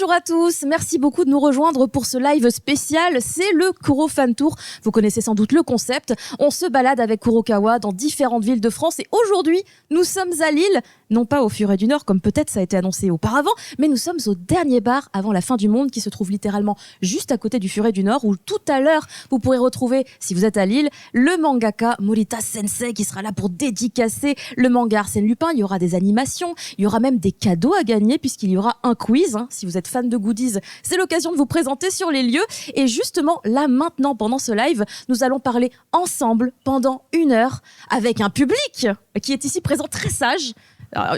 Bonjour à tous, merci beaucoup de nous rejoindre pour ce live spécial, c'est le Kuro Fan Tour. Vous connaissez sans doute le concept, on se balade avec Kurokawa dans différentes villes de France et aujourd'hui nous sommes à Lille, non pas au Furet du Nord comme peut-être ça a été annoncé auparavant, mais nous sommes au dernier bar avant la fin du monde qui se trouve littéralement juste à côté du Furet du Nord où tout à l'heure vous pourrez retrouver, si vous êtes à Lille, le mangaka Morita Sensei qui sera là pour dédicacer le manga Arsène Lupin. Il y aura des animations, il y aura même des cadeaux à gagner puisqu'il y aura un quiz. Si vous êtes fan de goodies, c'est l'occasion de vous présenter sur les lieux. Et justement, là maintenant, pendant ce live, nous allons parler ensemble pendant 1 heure avec un public qui est ici présent très sage.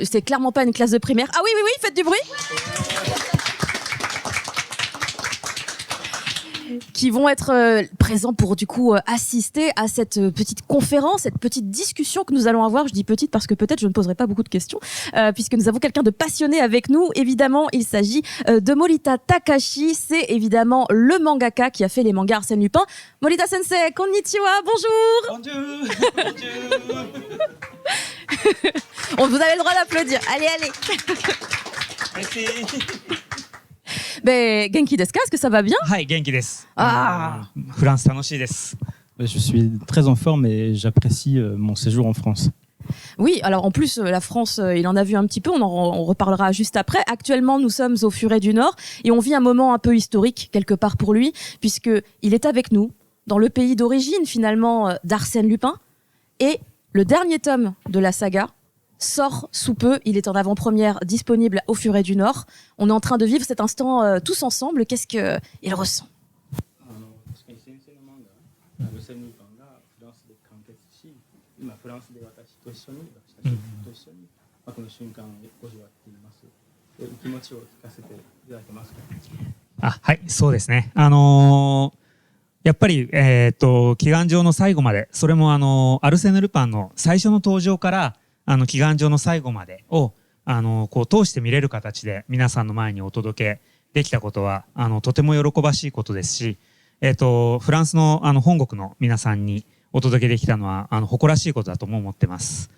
C'est clairement pas une classe de primaire. Ah oui, oui, oui, faites du bruit. Qui vont être présents pour du coup assister à cette petite conférence, cette petite discussion que nous allons avoir. Je dis petite parce que peut-être je ne poserai pas beaucoup de questions puisque nous avons quelqu'un de passionné avec nous. Évidemment, il s'agit de Morita Takashi. C'est évidemment le mangaka qui a fait les mangas Arsène Lupin. Morita Sensei, konnichiwa, bonjour. Bonjour. Bonjour. Vous avez le droit d'applaudir. Allez, allez. Merci. Ben, Genki desu ka? Est-ce que ça va bien? はい、元気です。Ah. フランス楽しいです。 Je suis très en forme et j'apprécie mon séjour en France. Oui, alors en plus, la France, il en a vu un petit peu, on reparlera juste après. Actuellement, nous sommes au Furet du Nord et on vit un moment un peu historique, quelque part pour lui, puisqu'il est avec nous, dans le pays d'origine finalement d'Arsène Lupin. Et le dernier tome de la saga sort sous peu, il est en avant-première disponible au Furet du Nord. On est en train de vivre cet instant tous ensemble. Qu'est-ce qu'il ressent?あ、はい、そうですね。やっぱり、祈願場の最後まで、それもアルセヌ・ルパンの最初の登場から祈願場の最後までをこう通して見れる形で皆さんの前にお届けできたことはとても喜ばしいことですし、フランスの本国の皆さんにお届けできたのは誇らしいことだとも思ってます。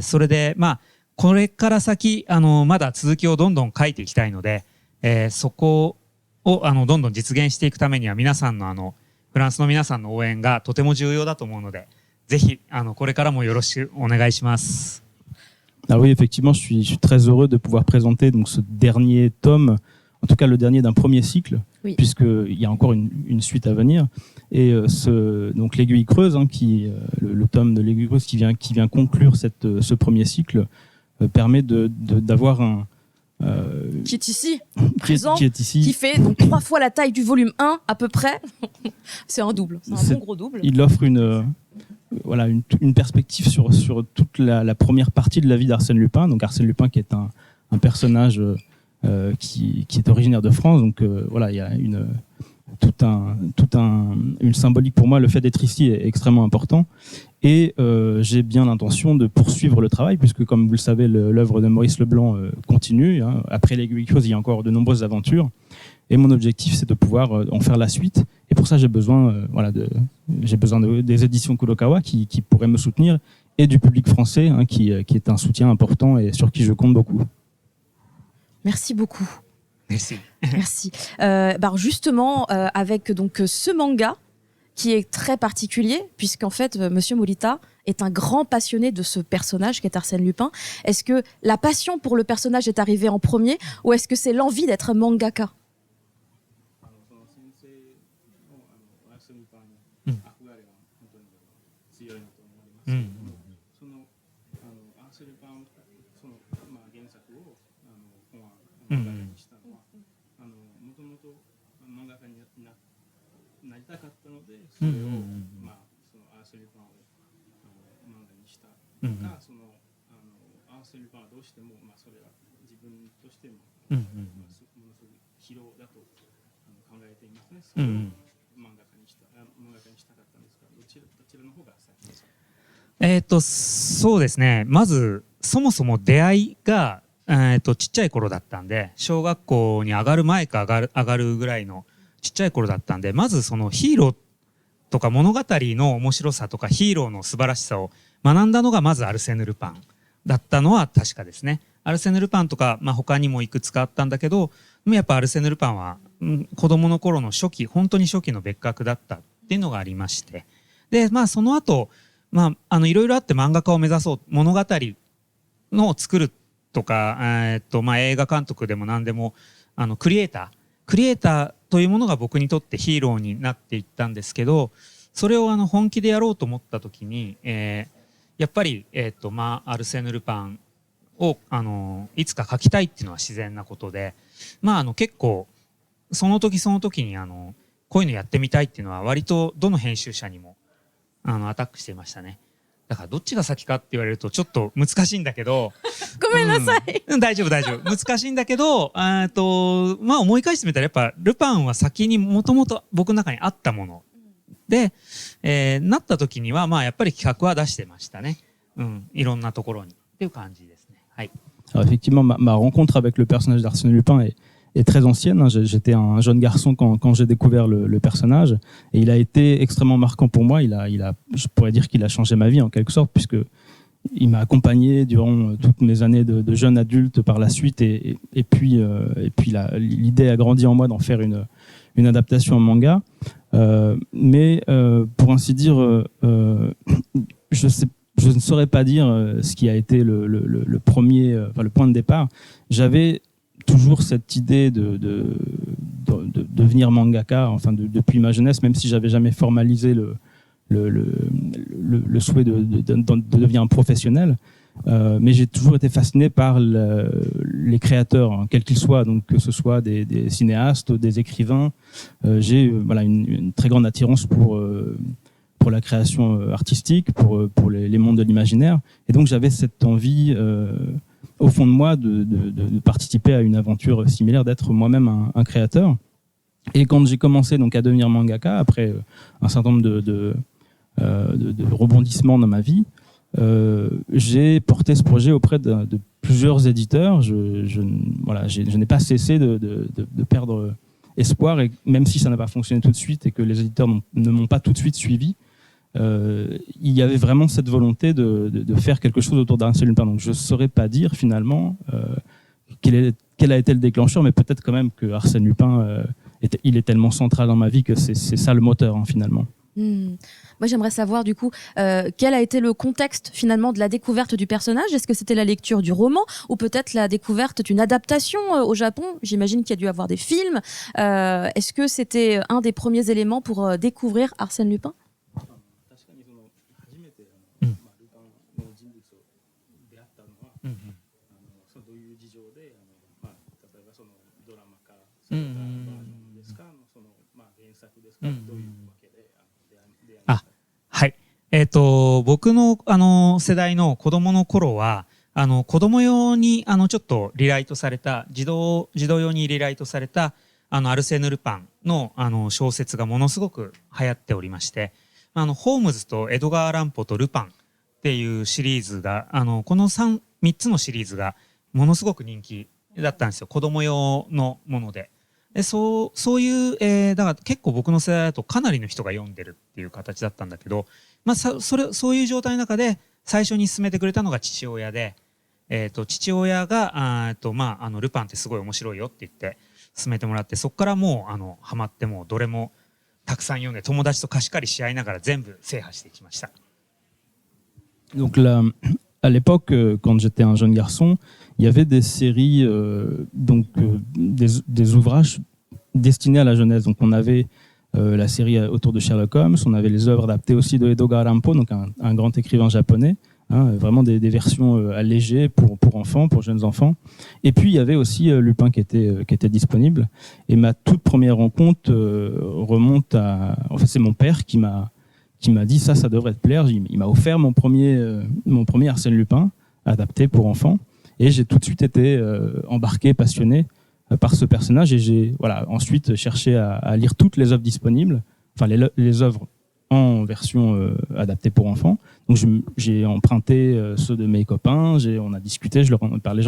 それでまあこれから先まだ続きをどんどん書いていきたいので、そこをどんどん実現していくためには皆さんのフランスの皆さんの応援がとても重要だと思うので、ぜひこれからもよろしくお願いします。Alors oui, effectivement, je suis très heureux de pouvoir présenter donc ce dernier tome, en tout cas le dernier d'un premier cycle, oui. Puisqu'il y a encore une suite à venir. Et donc l'Aiguille Creuse, le tome de l'Aiguille Creuse qui vient conclure ce premier cycle, permet d'avoir un qui est ici, présent, qui est ici, qui fait donc 3 fois la taille du volume 1 à peu près. C'est un double, c'est un bon gros double. Il offre une perspective sur toute la première partie de la vie d'Arsène Lupin. Donc Arsène Lupin qui est un personnage qui est originaire de France. Donc voilà, il y a une symbolique pour moi. Le fait d'être ici est extrêmement important. Et j'ai bien l'intention de poursuivre le travail, puisque comme vous le savez, l'œuvre de Maurice Leblanc continue. Après l'Aiguille Creuse, il y a encore de nombreuses aventures. Et mon objectif, c'est de pouvoir en faire la suite. Et pour ça, j'ai besoin, des éditions Kurokawa qui pourraient me soutenir, et du public français qui est un soutien important et sur qui je compte beaucoup. Merci beaucoup. Merci. Merci. Justement, avec donc ce manga qui est très particulier, puisqu'en fait, Monsieur Morita est un grand passionné de ce personnage qu'est Arsène Lupin. Est-ce que la passion pour le personnage est arrivée en premier, ou est-ce que c'est l'envie d'être mangaka?そうですね。まずそもそも出会いがちっちゃい頃だったんで、小学校に上がる前か上がるぐらいのちっちゃい頃だったんで、まずそのヒーローとか物語の面白さとかヒーローの素晴らしさを学んだのがまずアルセヌ・ルパンだったのは確かですね。アルセヌ・ルパンとか、他にもいくつかあったんだけど、やっぱアルセーヌ・ルパンは子供の頃の本当に初期の別格だったっていうのがありまして、でその後いろいろあって漫画家を目指そう、物語のを作るとか、映画監督でも何でもクリエイターというものが僕にとってヒーローになっていったんですけど、それを本気でやろうと思った時に、やっぱり、アルセーヌ・ルパンをいつか描きたいっていうのは自然なことで、結構その時にこういうのやってみたいっていうのは割とどの編集者にもアタックしていましたね。だからどっちが先かって言われるとちょっと難しいんだけどごめんなさい、大丈夫難しいんだけど思い返してみたらやっぱルパンは先にもともと僕の中にあったもので、なった時にはやっぱり企画は出してましたね、いろんなところにっていう感じですね。はい。Alors effectivement, ma rencontre avec le personnage d'Arsène Lupin est très ancienne. J'étais un jeune garçon quand j'ai découvert le personnage, et il a été extrêmement marquant pour moi. Je pourrais dire qu'il a changé ma vie en quelque sorte, puisque il m'a accompagné durant toutes mes années de jeune adulte par la suite, et puis l'idée a grandi en moi d'en faire une adaptation en manga. Mais pour ainsi dire, je ne saurais pas dire ce qui a été le premier, le point de départ. J'avais toujours cette idée de devenir mangaka, depuis ma jeunesse, même si j'avais jamais formalisé le souhait de devenir un professionnel. Mais j'ai toujours été fasciné par les créateurs, quels qu'ils soient, donc que ce soit des cinéastes, des écrivains. J'ai une très grande attirance pour la création artistique, pour les mondes de l'imaginaire. Et donc j'avais cette envie au fond de moi de participer à une aventure similaire, d'être moi-même un créateur. Et quand j'ai commencé donc à devenir mangaka, après un certain nombre de rebondissements dans ma vie, j'ai porté ce projet auprès de plusieurs éditeurs. Je n'ai pas cessé de perdre espoir, et même si ça n'a pas fonctionné tout de suite et que les éditeurs ne m'ont pas tout de suite suivi, il y avait vraiment cette volonté de faire quelque chose autour d'Arsène Lupin. Donc je ne saurais pas dire finalement quel a été le déclencheur, mais peut-être quand même que Arsène Lupin, il est tellement central dans ma vie que c'est ça le moteur, finalement. Moi j'aimerais savoir du coup quel a été le contexte finalement de la découverte du personnage. Est-ce que c'était la lecture du roman ou peut-être la découverte d'une adaptation au Japon? J'imagine qu'il y a dû avoir des films. Est-ce que c'était un des premiers éléments pour découvrir Arsène Lupin?はい。僕の世代の子供の頃は子供用にちょっとリライトされた児童用にリライトされたアルセーヌ・ルパンの小説がものすごく流行っておりまして、ホームズとエドガー・ランポとルパンっていうシリーズがこの3つのシリーズがものすごく人気だったんですよ、子供用のもので。そういう、だから結構僕の世代だとかなりの人が読んでるっていう形だったんだけど、そういう状態の中で最初に勧めてくれたのが父親で、父親がルパンってすごい面白いよって言って勧めてもらって、そこからもうハマって、もうどれもたくさん読んで友達と貸し借りし合いながら全部制覇していきました。Donc à l'époque, quand j'étais un jeune garçon, il y avait des séries, des ouvrages destinés à la jeunesse. Donc on avait la série autour de Sherlock Holmes, on avait les œuvres adaptées aussi de Edogawa Rampo, donc un grand écrivain japonais, vraiment des versions allégées pour enfants, pour jeunes enfants. Et puis il y avait aussi Lupin qui était disponible. Et ma toute première rencontre remonte à... En fait, c'est mon père qui m'a dit ça devrait te plaire. Il m'a offert mon premier Arsène Lupin adapté pour enfants, et j'ai tout de suite été embarqué, passionné par ce personnage, et j'ai ensuite cherché à lire toutes les œuvres disponibles, enfin les œuvres en version adaptée pour enfants. Donc j'ai emprunté ceux de mes copains, on a discuté, je leur en ai parlé,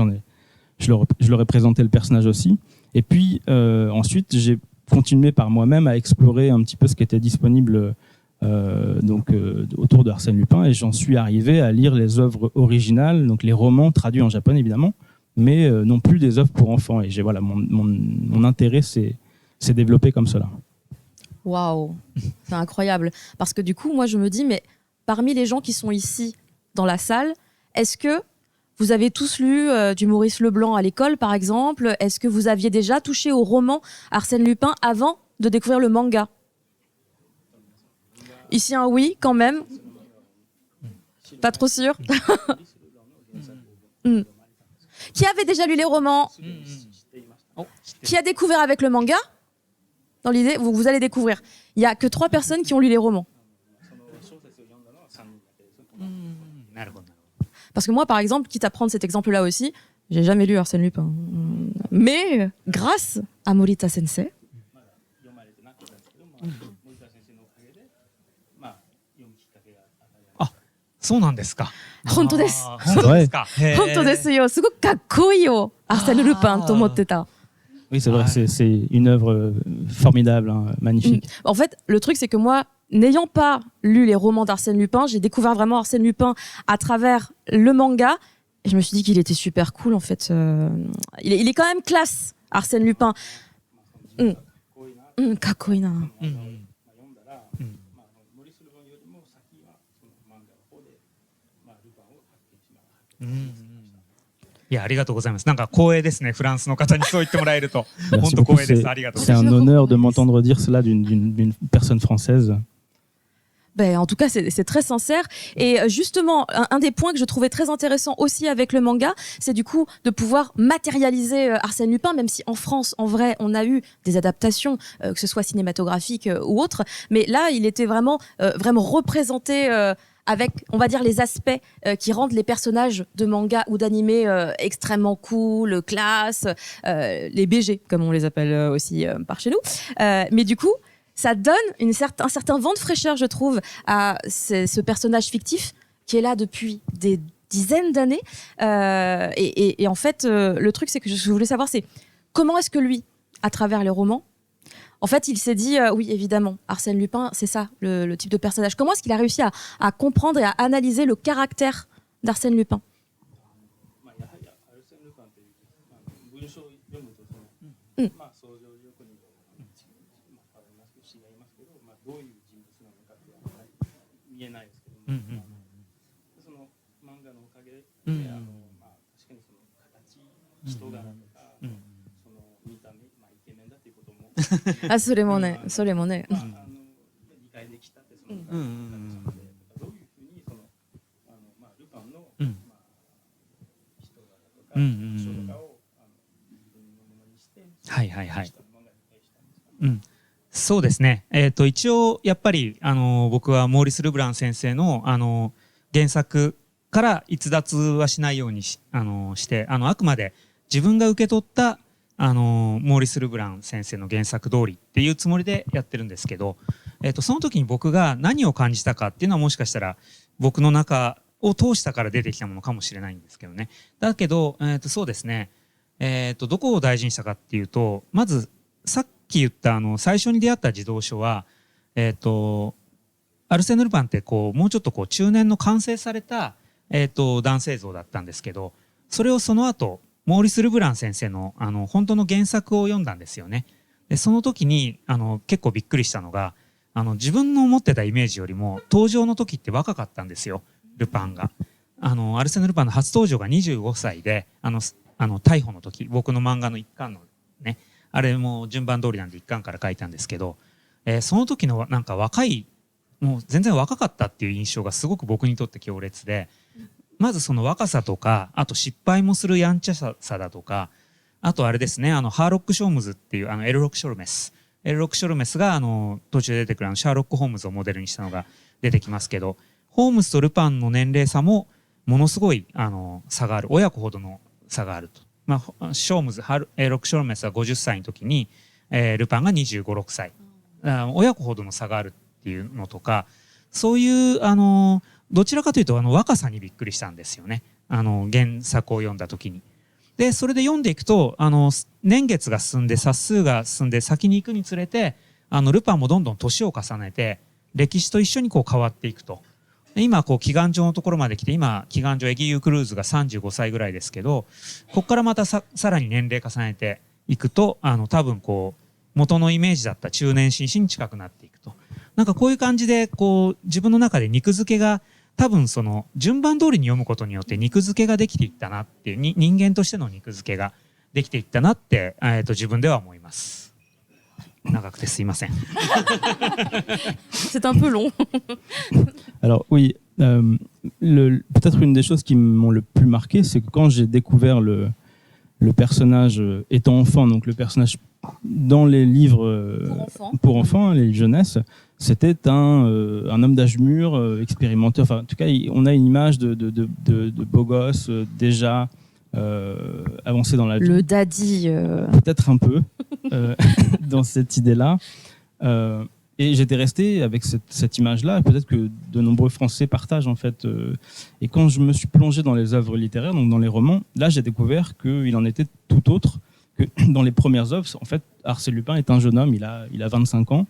je leur ai présenté le personnage aussi, et puis ensuite j'ai continué par moi-même à explorer un petit peu ce qui était disponible autour de Arsène Lupin, et j'en suis arrivé à lire les œuvres originales, donc les romans traduits en japonais évidemment, mais non plus des œuvres pour enfants. Et voilà, mon intérêt s'est développé comme cela. Waouh, c'est incroyable. Parce que du coup, moi, je me dis, mais parmi les gens qui sont ici dans la salle, est-ce que vous avez tous lu du Maurice Leblanc à l'école, par exemple? Est-ce que vous aviez déjà touché au roman Arsène Lupin avant de découvrir le manga? Ici, un oui, quand même. Pas trop sûr. Qui avait déjà lu les romans? Qui a découvert avec le manga? Dans l'idée, vous allez découvrir. Il n'y a que 3 personnes qui ont lu les romans. Parce que moi, par exemple, quitte à prendre cet exemple-là aussi, j'ai jamais lu Arsène Lupin. Mais grâce à Morita Sensei, そうなんですか。本当です。本当ですか。本当ですよ。すごくかっこいいよ。Arsène Lupinと思ってた。Oui, c'est vrai, c'est une œuvre formidable, hein, magnifique. En fait, le truc, c'est que moi, n'ayant pas lu les romans d'Arsène Lupin, j'ai découvert vraiment Arsène Lupin à travers le manga. Et je me suis dit qu'il était super cool, en fait. Il est quand même classe, Arsène Lupin. Kakoina. いや、ありがとうございます。なんか光栄ですね。フランスの方にそう言ってもらえると。本 Merci 当 beaucoup. 光栄です。ありがとうござ C'est います。 un honneur de m'entendre dire cela d'une personne française. Ben, en tout cas, c'est très sincère. Et justement, un des points que je trouvais très intéressant aussi avec le manga, c'est du coup de pouvoir matérialiser Arsène Lupin, même si en France, en vrai, on a eu des adaptations, que ce soit cinématographiques ou autres. Mais là, il était vraiment représenté avec, on va dire, les aspects qui rendent les personnages de manga ou d'animé extrêmement cool, classe, les BG, comme on les appelle aussi par chez nous. Mais du coup, ça donne un certain vent de fraîcheur, je trouve, à ce personnage fictif qui est là depuis des dizaines d'années. Et en fait, le truc, c'est que je voulais savoir, c'est comment est-ce que lui, à travers les romans, en fait, il s'est dit, oui, évidemment, Arsène Lupin, c'est ça, le type de personnage. Comment est-ce qu'il a réussi à comprendre et à analyser le caractère d'Arsène Lupin? Ah, それもね。はいはいはい。そうですね。一応やっぱり僕はモーリス・ルブラン先生の原作から逸脱はしないようにしてあくまで自分が受け取ったモーリス・ルブラン先生の原作通りっていうつもりでやってるんですけど、その時に僕が何を感じたかっていうのはもしかしたら僕の中を通したから出てきたものかもしれないんですけどね。だけど、そうですね、どこを大事にしたかっていうと、まずさっき言った最初に出会った児童書は、アルセーヌ・ルパンってもうちょっと中年の完成された、男性像だったんですけど、それをその後モーリス・ルブラン先生の本当の原作を読んだんですよね。でその時に結構びっくりしたのが自分の思ってたイメージよりも登場の時って若かったんですよ、ルパンが。アルセーヌ・ルパンの初登場が25歳で逮捕の時、僕の漫画の一巻のね、あれも順番通りなんで一巻から書いたんですけど、その時のなんか若い、もう全然若かったっていう印象がすごく僕にとって強烈で、まずその若さとか、あと失敗もするやんちゃさだとか、あとあれですね、ハーロック・ショームズっていうエルロック・ショルメスが途中で出てくるシャーロック・ホームズをモデルにしたのが出てきますけど、ホームズとルパンの年齢差もものすごい差がある、親子ほどの差があると。エルロック・ショルメスは50歳の時に、ルパンが25、6歳、親子ほどの差があるっていうのとか、そういうどちらかというと若さにびっくりしたんですよね、原作を読んだ時に。でそれで読んでいくと年月が進んで冊数が進んで先に行くにつれてルパンもどんどん年を重ねて歴史と一緒に変わっていくと今こう祈願場のところまで来て、今祈願場エギユー・クルーズが35歳ぐらいですけど、ここからまたさらに年齢重ねていくと多分こう元のイメージだった中年紳士に近くなっていくと。なんかこういう感じでこう自分の中で肉付けが多分その順番通りに読むことによって肉付けができていったなっていう、人間としての肉付けができていったなって、自分では思います。長くてすいません。C'est un peu long. Alors oui, peut-être une des choses qui m'ont le plus marqué, c'est que quand j'ai découvert le personnage étant enfant, donc le personnage dans les livres pour enfants, les jeunesse, c'était un homme d'âge mûr, expérimenté. Enfin, en tout cas, on a une image de beau gosse déjà avancé dans la vie. Le daddy. Peut-être un peu dans cette idée-là. Et j'étais resté avec cette image-là. Peut-être que de nombreux Français partagent en fait. Et quand je me suis plongé dans les œuvres littéraires, donc dans les romans, là j'ai découvert qu'il en était tout autre que dans les premières œuvres. En fait, Arsène Lupin est un jeune homme. Il a 25 ans.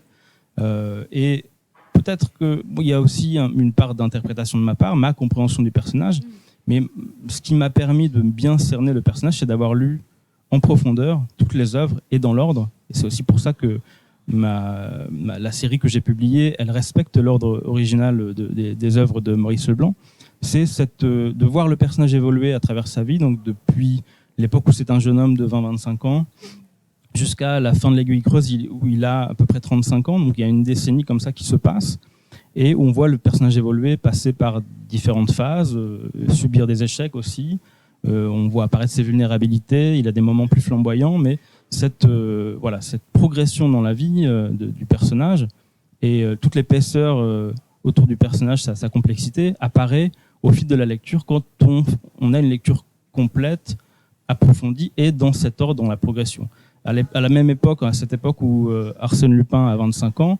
Et peut-être qu'il y a aussi une part d'interprétation de ma part, ma compréhension du personnage. Mais ce qui m'a permis de bien cerner le personnage, c'est d'avoir lu en profondeur toutes les œuvres et dans l'ordre. Et c'est aussi pour ça que la série que j'ai publiée, elle respecte l'ordre original des œuvres de Maurice Leblanc. C'est de voir le personnage évoluer à travers sa vie, donc depuis l'époque où c'est un jeune homme de 20-25 ans, jusqu'à la fin de l'Aiguille creuse, où il a à peu près 35 ans. Donc il y a une décennie comme ça qui se passe, et où on voit le personnage évoluer, passer par différentes phases, subir des échecs aussi. On voit apparaître ses vulnérabilités, il a des moments plus flamboyants, mais cette progression dans la vie du personnage et toute l'épaisseur autour du personnage, sa complexité, apparaît au fil de la lecture quand on a une lecture complète, approfondie et dans cet ordre, dans la progression. À la même époque, à cette époque où Arsène Lupin a 25 ans,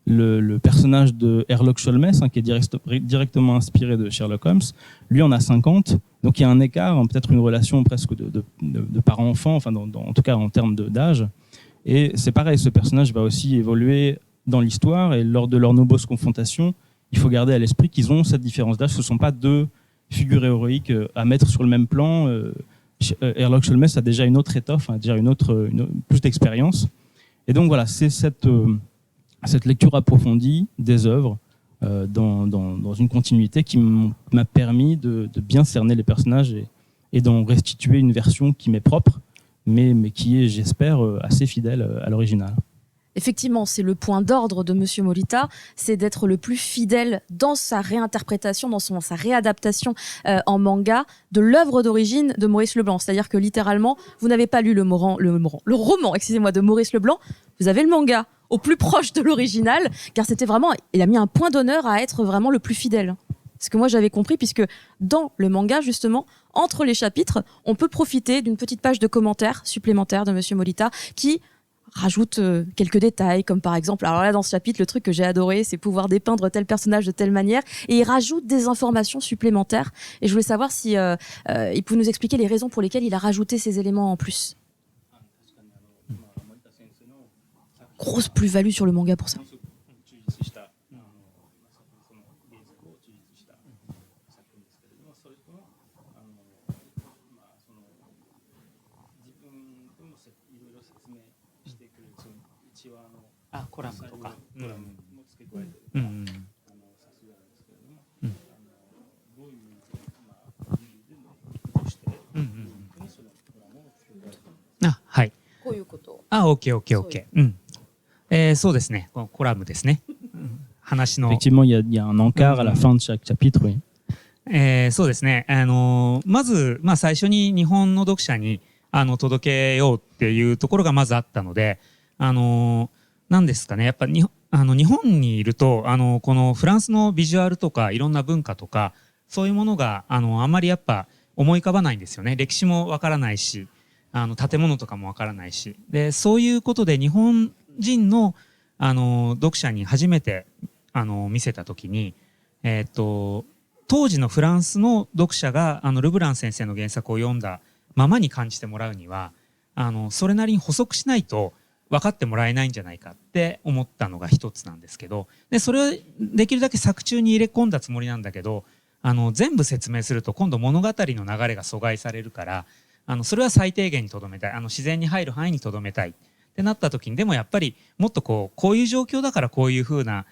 le personnage de Herlock Sholmès, qui est directement inspiré de Sherlock Holmes, lui en a 50. Donc il y a un écart, peut-être une relation presque de parent-enfant, enfin en tout cas en termes d'âge. Et c'est pareil, ce personnage va aussi évoluer dans l'histoire, et lors de leurs nombreuses confrontations, il faut garder à l'esprit qu'ils ont cette différence d'âge. Ce ne sont pas deux figures héroïques à mettre sur le même plan. Herlock Sholmès a déjà une autre étoffe, déjà plus d'expérience. Et donc voilà, c'est cette lecture approfondie des œuvres dans une continuité qui m'a permis de bien cerner les personnages et d'en restituer une version qui m'est propre, mais qui est, j'espère, assez fidèle à l'original. Effectivement, c'est le point d'ordre de Monsieur Morita, c'est d'être le plus fidèle dans sa réinterprétation, dans sa réadaptation en manga de l'œuvre d'origine de Maurice Leblanc. C'est-à-dire que littéralement, vous n'avez pas lu le roman, de Maurice Leblanc, vous avez le manga au plus proche de l'original, car c'était vraiment, il a mis un point d'honneur à être vraiment le plus fidèle. Ce que moi j'avais compris, puisque dans le manga, justement, entre les chapitres, on peut profiter d'une petite page de commentaires supplémentaires de Monsieur Morita qui rajoute quelques détails, comme par exemple, alors là dans ce chapitre, le truc que j'ai adoré, c'est pouvoir dépeindre tel personnage de telle manière, et il rajoute des informations supplémentaires. Et je voulais savoir si il pouvait nous expliquer les raisons pour lesquelles il a rajouté ces éléments en plus. Grosse plus-value sur le manga pour ça. Effectivement, il y a un encart à la fin de chaque chapitre, oui. そうですね。まず、最初に日本の読者に届けようっていうところがまずあったので、なんですかね。やっぱ日本にいると、このフランスのビジュアルとかいろんな文化とか、そういうものがあんまりやっぱ思い浮かばないんですよね。歴史もわからないし、建物とかもわからないし。で、そういうことで日本人の読者に初めて見せたときに、当時のフランスの読者がルブラン先生の原作を読んだままに感じてもらうにはそれなりに補足しないと分かってもらえないんじゃないかって思ったのが一つなんですけど、でそれをできるだけ作中に入れ込んだつもりなんだけど、全部説明すると今度物語の流れが阻害されるから、それは最低限にとどめたい、自然に入る範囲にとどめたいってなった時に、でもやっぱりもっとこういう状況だからこういう風な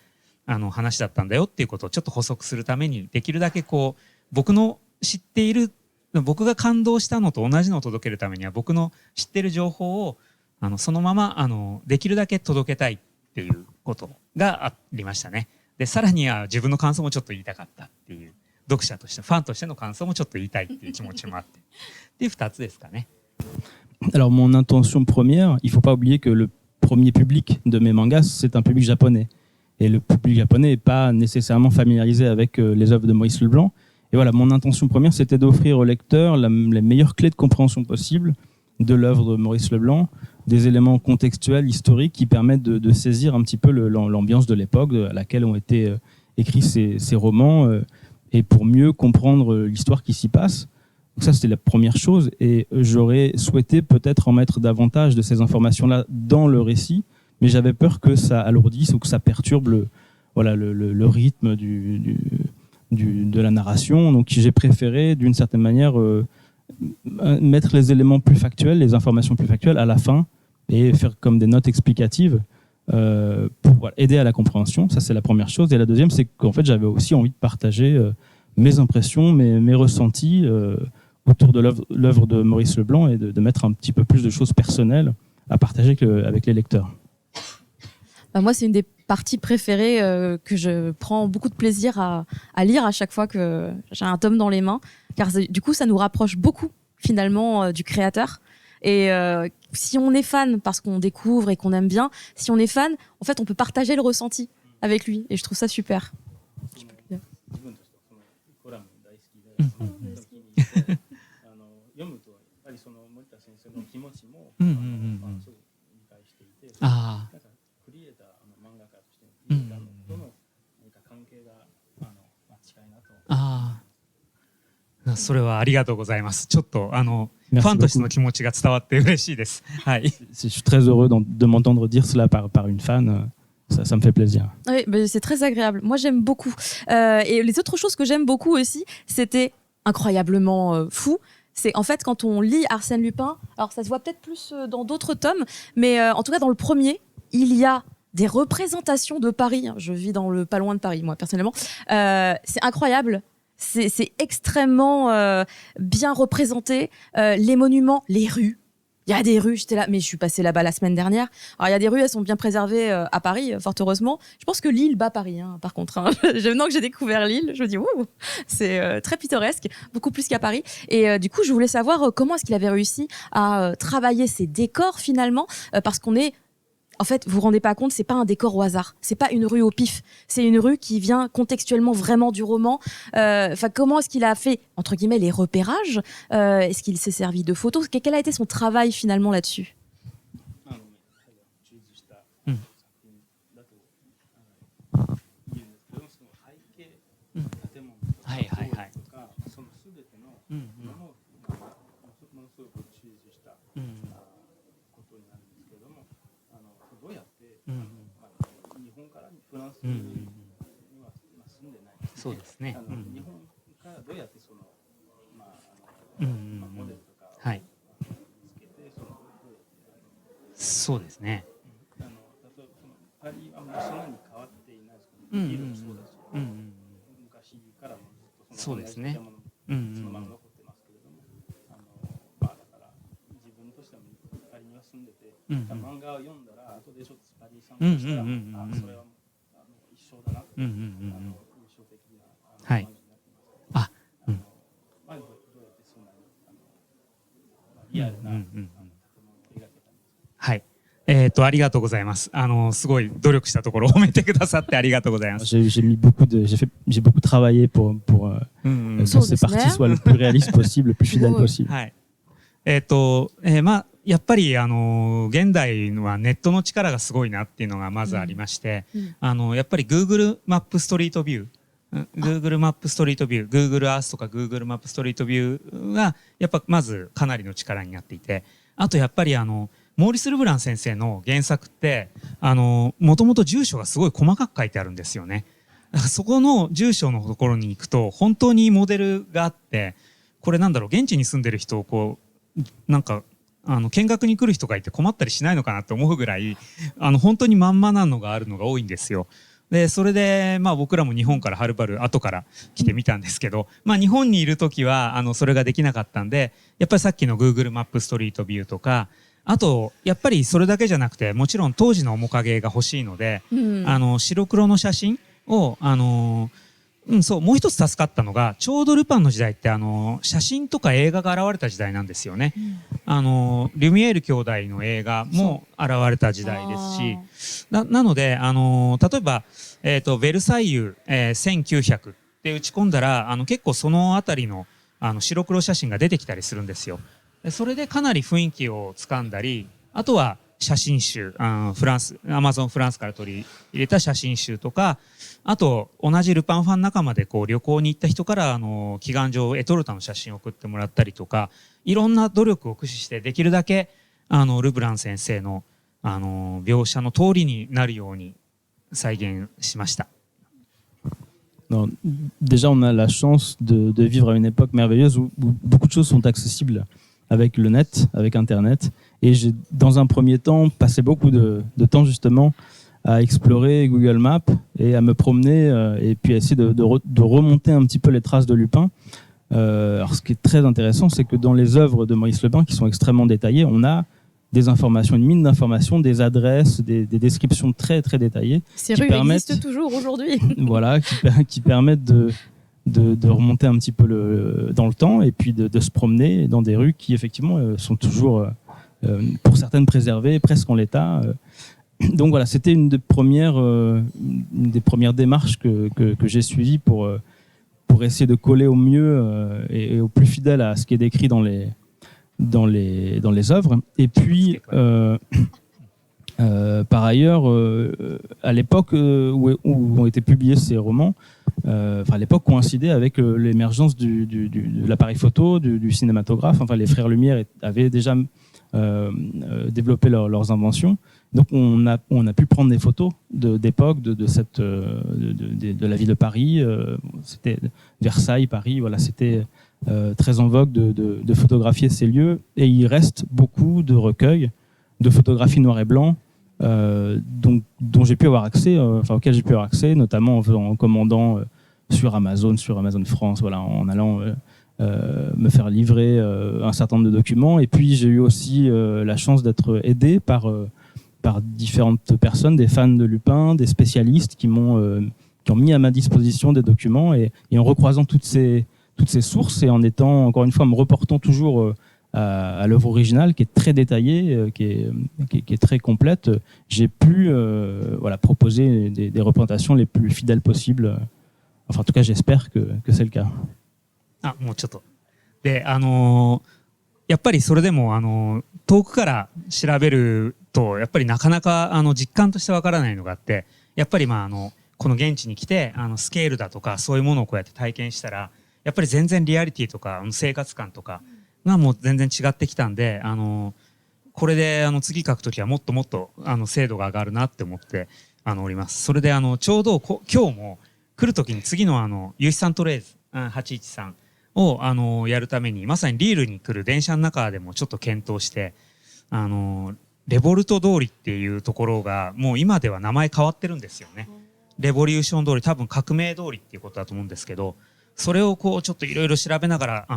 話だったんだよっていうことをちょっと補足するために、できるだけこう僕の知っている、僕が感動したのと同じのを届けるためには、僕の知ってる情報をそのままできるだけ届けたいっていうことがありましたね。でさらには自分の感想もちょっと言いたかったっていう、読者としてファンとしての感想もちょっと言いたいっていう気持ちもあってっていう2つですかね。Alors mon intention première, il faut pas oublier que le premier public de mes mangas, c'est un public japonais. Et le public japonais n'est pas nécessairement familiarisé avec les œuvres de Maurice Leblanc. Et voilà, mon intention première, c'était d'offrir au lecteur les meilleures clés de compréhension possibles de l'œuvre de Maurice Leblanc, des éléments contextuels, historiques, qui permettent de saisir un petit peu l'ambiance de l'époque à laquelle ont été écrits ces romans, et pour mieux comprendre l'histoire qui s'y passe. Donc ça, c'était la première chose, et j'aurais souhaité peut-être en mettre davantage de ces informations-là dans le récit, mais j'avais peur que ça alourdisse ou que ça perturbe le rythme de la narration. Donc j'ai préféré, d'une certaine manière, mettre les éléments plus factuels, les informations plus factuelles à la fin, et faire comme des notes explicatives pour aider à la compréhension. Ça, c'est la première chose. Et la deuxième, c'est qu'en fait, j'avais aussi envie de partager mes impressions, mes ressentis autour de l'œuvre de Maurice Leblanc, et de mettre un petit peu plus de choses personnelles à partager avec les lecteurs. Moi, c'est une des parties préférées que je prends beaucoup de plaisir à lire à chaque fois que j'ai un tome dans les mains, car du coup, ça nous rapproche beaucoup finalement du créateur. Et si on est fan parce qu'on découvre et qu'on aime bien, si on est fan, en fait, on peut partager le ressenti avec lui, et je trouve ça super. Ah. それはありがとうございます。ちょっとファンとしての気持ちが伝わって嬉しいです。はい。Je suis très heureux de m'entendre dire cela par une fan. Ça me fait plaisir. Oui, c'est très agréable. Moi, j'aime beaucoup. Et les autres choses que j'aime beaucoup aussi, c'était incroyablement fou. C'est en fait quand on lit Arsène Lupin, alors ça se voit peut-être plus dans d'autres tomes, mais en tout cas dans le premier, il y a des représentations de Paris. Je vis dans le pas loin de Paris, moi, personnellement. C'est incroyable. C'est extrêmement bien représenté. Les monuments, les rues. Il y a des rues, j'étais là, mais je suis passée là-bas la semaine dernière. Alors il y a des rues, elles sont bien préservées à Paris, fort heureusement. Je pense que Lille bat Paris, hein, par contre. Hein. Maintenant que j'ai découvert Lille, je me dis, ouh, c'est très pittoresque, beaucoup plus qu'à Paris. Et du coup, je voulais savoir comment est-ce qu'il avait réussi à travailler ses décors finalement, parce qu'on est... En fait, vous vous rendez pas compte, c'est pas un décor au hasard. C'est pas une rue au pif. C'est une rue qui vient contextuellement vraiment du roman. Enfin, comment est-ce qu'il a fait, entre guillemets, les repérages? Est-ce qu'il s'est servi de photos? Quel a été son travail finalement là-dessus?はい。ありがとうございます。すごい努力したところを褒めてくださってありがとうございます。J'ai beaucoup travaillé pour que ces parties soient le plus réalistes possible, le plus fidèles possible. はい。まあやっぱり現代はネットの力がすごいなっていうのがまずありまして、やっぱり Google マップストリートビュー、Google マップストリートビュー、Google Earth とか Google マップストリートビューがやっぱまずかなりの力になっていて、あとやっぱりモーリス・ルブラン先生の原作ってもともと住所がすごい細かく書いてあるんですよね。だからそこの住所のところに行くと本当にモデルがあって、これなんだろう、現地に住んでる人をこうなんか見学に来る人がいて困ったりしないのかなって思うぐらい本当にまんまなのがあるのが多いんですよ。でそれでまあ僕らも日本からはるばる後から来てみたんですけど、まあ日本にいる時はそれができなかったんで、やっぱりさっきの Google マップストリートビューとか、あとやっぱりそれだけじゃなくて、もちろん当時の面影が欲しいので、白黒の写真をそうもう一つ助かったのが、ちょうどルパンの時代って写真とか映画が現れた時代なんですよね。リュミエール兄弟の映画も現れた時代ですし、なので例えば、ベルサイユ、1900って打ち込んだら結構そのあたりの白黒写真が出てきたりするんですよ。それでかなり雰囲気をつかんだり、あとは写真集、フランス、アマゾンフランスから取り入れた写真集とか、あと同じルパンファン仲間でこう旅行に行った人から祈願状エトルタの写真を送ってもらったりとか、いろんな努力を駆使してできるだけルブラン先生の描写の通りになるように再現しました。Non, déjà, on a la chance de vivre à une époque merveilleuse où beaucoup de choses sont accessibles avec le net, avec Internet. Et j'ai, dans un premier temps, passé beaucoup de temps justement à explorer Google Maps et à me promener et puis à essayer de remonter un petit peu les traces de Lupin. Alors, ce qui est très intéressant, c'est que dans les œuvres de Maurice Leblanc, qui sont extrêmement détaillées, on a des informations, une mine d'informations, des adresses, des descriptions très très détaillées. Ces rues existent toujours aujourd'hui. Voilà, qui permettent de remonter un petit peu dans le temps et puis de se promener dans des rues qui effectivement sont toujours, pour certaines préservées, presque en l'état. Donc voilà, c'était une des premières démarches que j'ai suivies pour essayer de coller au mieux et au plus fidèle à ce qui est décrit dans les œuvres. Et puis, par ailleurs, à l'époque où ont été publiés ces romans, à l'époque coïncidait avec l'émergence de l'appareil photo, du cinématographe. Enfin, les frères Lumière avaient déjà développé leurs inventions. Donc, on a pu prendre des photos d'époque de la ville de Paris. C'était Versailles, Paris. Voilà, c'était très en vogue de photographier ces lieux, et il reste beaucoup de recueils de photographies noir et blanc dont j'ai pu avoir accès, auxquels j'ai pu avoir accès, notamment en commandant sur Amazon France, voilà, en allant me faire livrer un certain nombre de documents. Et puis j'ai eu aussi la chance d'être aidé par différentes personnes, des fans de Lupin, des spécialistes qui ont mis à ma disposition des documents, et en recroisant toutes ces sources et en étant, encore une fois, en me reportant toujours à l'œuvre originale qui est très détaillée, qui est très complète, j'ai pu proposer des représentations les plus fidèles possibles. Enfin, en tout cas, j'espère que c'est le cas. もうちょっと。で、やっぱりそれでも遠くから調べるとやっぱりなかなか実感としてわからないのがあって、やっぱりこの現地に来てスケールだとかそういうものをこうやって体験したら、やっぱり全然リアリティとか生活感とかがもう全然違ってきたんで、これで次書くときはもっともっと精度が上がるなって思っております。それでちょうど今日も来るときに次のユーシサントレーズ813をやるためにまさにリールに来る電車の中でもちょっと検討して、レボルト通りっていうところがもう今では名前変わってるんですよね。レボリューション通り、多分革命通りっていうことだと思うんですけど、それをこうちょっといろいろ調べながら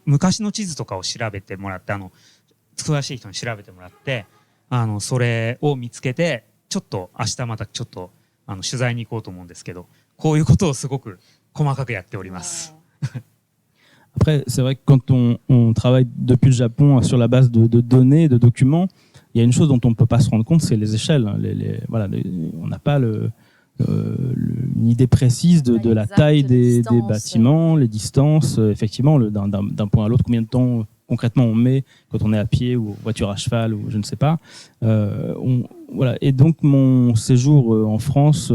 昔の地図とかを調べてもらって詳しい人に調べてもらってそれを見つけて、ちょっと明日またちょっと取材に行こうと思うんですけど、こういうことをすごく細かくやっております。Après, c'est vrai que quand on travaille depuis le Japon sur la base de données, de documents, il y a une chose dont on ne peut pas se rendre compte, c'est les échelles. On n'a pas une idée précise de la taille des bâtiments, les distances, effectivement, d'un point à l'autre, combien de temps concrètement on met quand on est à pied ou voiture à cheval ou je ne sais pas. Voilà. Et donc mon séjour en France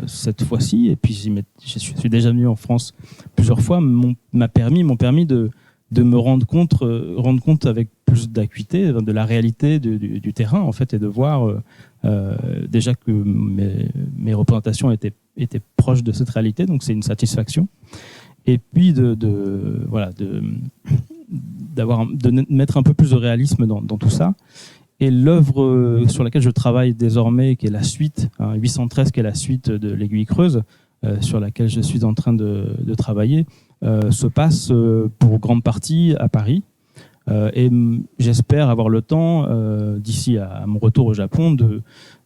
cette fois-ci, et puis je suis déjà venu en France plusieurs fois, m'ont permis de me rendre compte avec plus d'acuité de la réalité du terrain en fait, et de voir déjà que mes représentations étaient proches de cette réalité, donc c'est une satisfaction. Et puis de mettre un peu plus de réalisme dans tout ça. Et l'œuvre sur laquelle je travaille désormais, qui est la suite, 813, qui est la suite de l'Aiguille creuse, sur laquelle je suis en train de travailler, se passe pour grande partie à Paris. Et j'espère avoir le temps, d'ici à mon retour au Japon,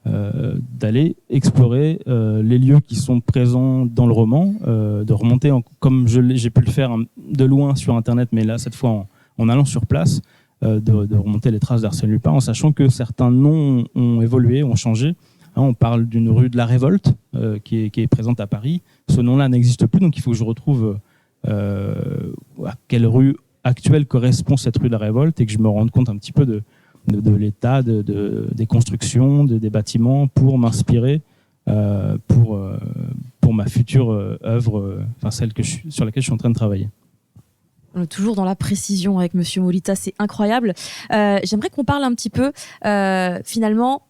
d'aller explorer les lieux qui sont présents dans le roman, de remonter, comme j'ai pu le faire de loin sur Internet, mais là, cette fois, en allant sur place, de remonter les traces d'Arsène Lupin, en sachant que certains noms ont évolué, ont changé. On parle d'une rue de la Révolte qui est présente à Paris. Ce nom-là n'existe plus, donc il faut que je retrouve à quelle rue actuelle correspond cette rue de la Révolte et que je me rende compte un petit peu de l'état des constructions, des bâtiments, pour m'inspirer pour ma future œuvre, celle sur laquelle je suis en train de travailler. On est toujours dans la précision avec Monsieur Molita, c'est incroyable. J'aimerais qu'on parle un petit peu finalement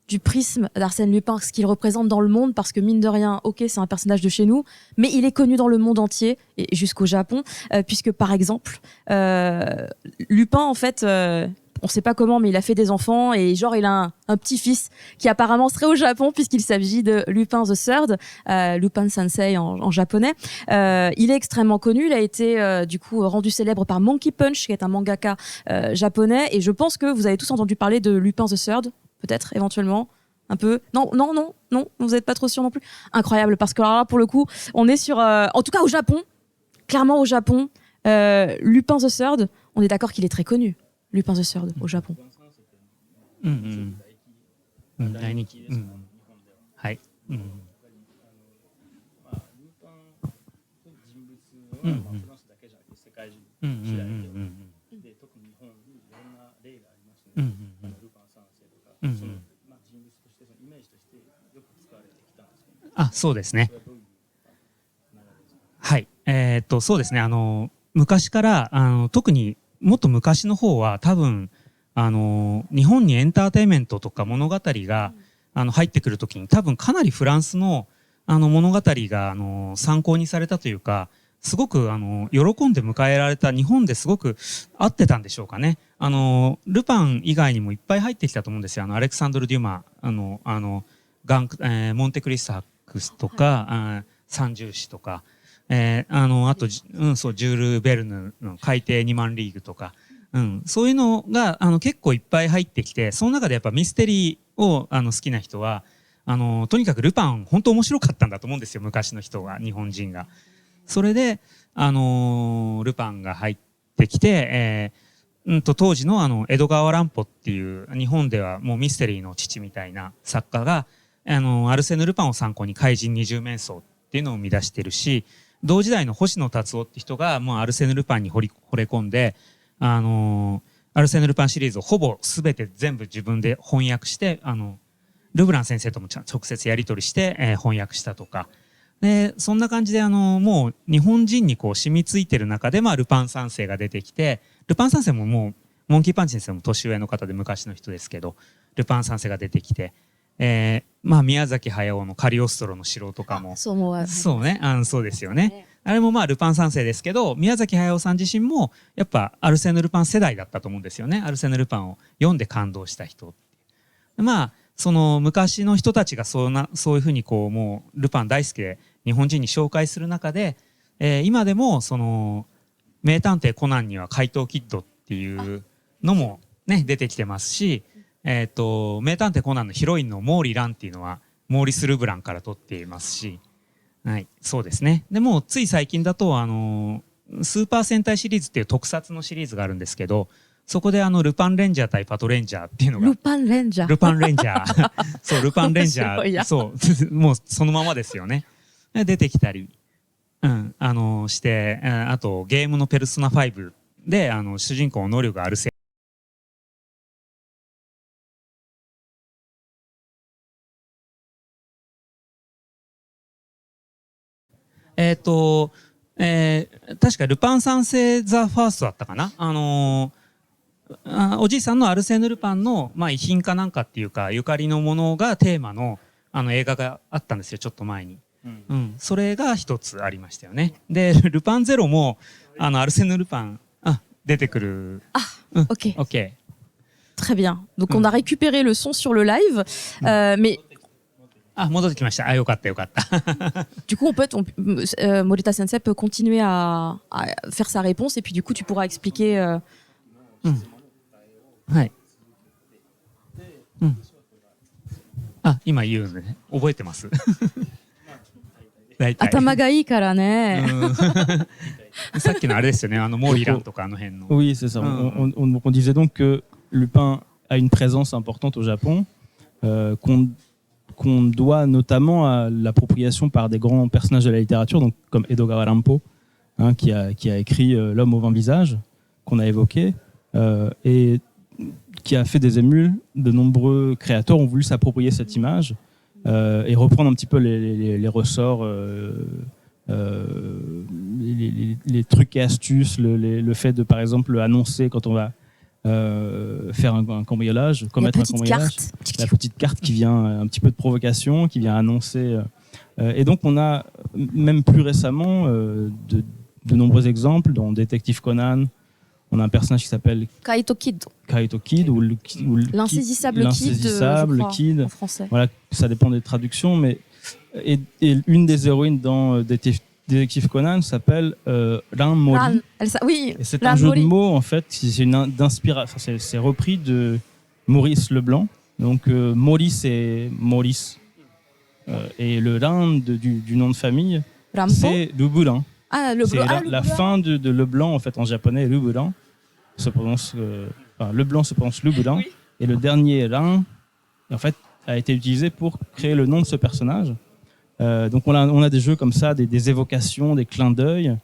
du prisme d'Arsène Lupin, ce qu'il représente dans le monde, parce que mine de rien, ok, c'est un personnage de chez nous, mais il est connu dans le monde entier, et jusqu'au Japon, puisque par exemple, Lupin, en fait, on sait pas comment, mais il a fait des enfants, et genre il a un petit-fils qui apparemment serait au Japon, puisqu'il s'agit de Lupin the Third, Lupin Sensei en japonais. Il est extrêmement connu, il a été du coup rendu célèbre par Monkey Punch, qui est un mangaka japonais, et je pense que vous avez tous entendu parler de Lupin the Third, peut-être, éventuellement, un peu. Non, vous n'êtes pas trop sûr non plus. Incroyable, parce que alors là, pour le coup, on est sur... en tout cas, au Japon, clairement au Japon, Lupin the Third, on est d'accord qu'il est très connu, Lupin the Third, au Japon.そうですね。はい。そうですね。昔から、特にもっと昔の方は多分、日本にエンターテインメントとか物語が、入ってくるときに多分かなりフランスの、物語が、参考にされたというか、すごく、喜んで迎えられた、日本ですごく合ってたんでしょうかね。ルパン以外にもいっぱい入ってきたと思うんですよ。アレクサンドル・デュマ、モンテクリスタクスとか、三重詩とか、あと、ジュール・ベルヌの海底2万リーグとか、そういうのが、結構いっぱい入ってきて、その中でやっぱミステリーを、好きな人は、とにかくルパン、本当面白かったんだと思うんですよ、昔の人は、日本人が。それで、ルパンが入ってきて、当時の江戸川乱歩っていう日本ではもうミステリーの父みたいな作家がアルセーヌ・ルパンを参考に怪人二十面相っていうのを生み出してるし、同時代の星野達夫って人がもうアルセーヌ・ルパンに惚れ込んで、アルセーヌ・ルパンシリーズをほぼ全て全部自分で翻訳して、ルブラン先生とも直接やり取りして、翻訳したとか。で、そんな感じでもう日本人にこう染みついてる中で、ルパン三世が出てきて、ルパン三世ももう、モンキーパンチ先生も年上の方で昔の人ですけど、ルパン三世が出てきて、宮崎駿のカリオストロの城とかも、そうね、そうですよね。あれもルパン三世ですけど、宮崎駿さん自身も、やっぱアルセーヌ・ルパン世代だったと思うんですよね。アルセーヌ・ルパンを読んで感動した人。その昔の人たちがそういうふうにこう、もうルパン大好きで日本人に紹介する中で、今でもその名探偵コナンには怪盗キッドっていうのもね出てきてますし、名探偵コナンのヒロインのモーリー・ランっていうのはモーリス・ルブランから取っていますし、はい、そうですね。でもつい最近だとスーパー戦隊シリーズっていう特撮のシリーズがあるんですけど、そこでルパンレンジャー対パトレンジャーっていうのが。ルパンレンジャー。ルパンレンジャー。そう、ルパンレンジャー。そう、もうそのままですよね。出てきたり、して、あとゲームのペルソナ5で、主人公の能力がある確かルパン三世ザ・ファーストだったかな。おじいさんのアルセーヌ・ルパンの、まあ、遺品かなんかっていうかゆかりのものがテーマの映画があったんですよ、ちょっと前に。それが一つありましたよね。でルパンゼロもアルセーヌ・ルパン出てくる。Ok. OK. Très bien. Donc on a récupéré le son sur le live, mais 戻ってきました。よかったよかった。du coup Morita Sensei peut continuer à faire sa réponse et puis du coup tu pourras expliquer. はい。今言うんでね。覚えてます。大体。頭がいいからね。さっきのあれですよね。モーリランとか辺の。Oui, c'est ça. On disait donc que Lupin a une présence importante au Japon, qu'on doit notamment à l'appropriation par des grands personnages de la littérature, donc comme Edo Gawarampo, qui a écrit L'homme au 20 visages, qu'on a évoqué, et qui a fait des émules. De nombreux créateurs ont voulu s'approprier cette image et reprendre un petit peu les ressorts, les trucs et astuces, le fait de, par exemple, annoncer quand on va faire un cambriolage, commettre un cambriolage. La petite carte qui vient un petit peu de provocation, qui vient annoncer. Et donc, on a même plus récemment de nombreux exemples dans Détective Conan. On a un personnage qui s'appelle Kaito Kid. Kaito Kid ou l'insaisissable Kid, en français. Voilà, ça dépend des traductions, mais et une des héroïnes dans Détective Conan s'appelle Ran Mori. Oui. Et c'est un jeu de mots en fait. C'est une d'inspiration. C'est repris de Maurice Leblanc. Donc Mori c'est Maurice et le Ran du nom de famille c'est Lubulan. La fin de Leblanc en fait en japonais, Lubulan se prononce, Leblanc se prononce Lubulan, et le dernier Ran en fait a été utilisé pour créer le nom de ce personnage. Donc on a des jeux comme ça, des évocations, des clins d'œil.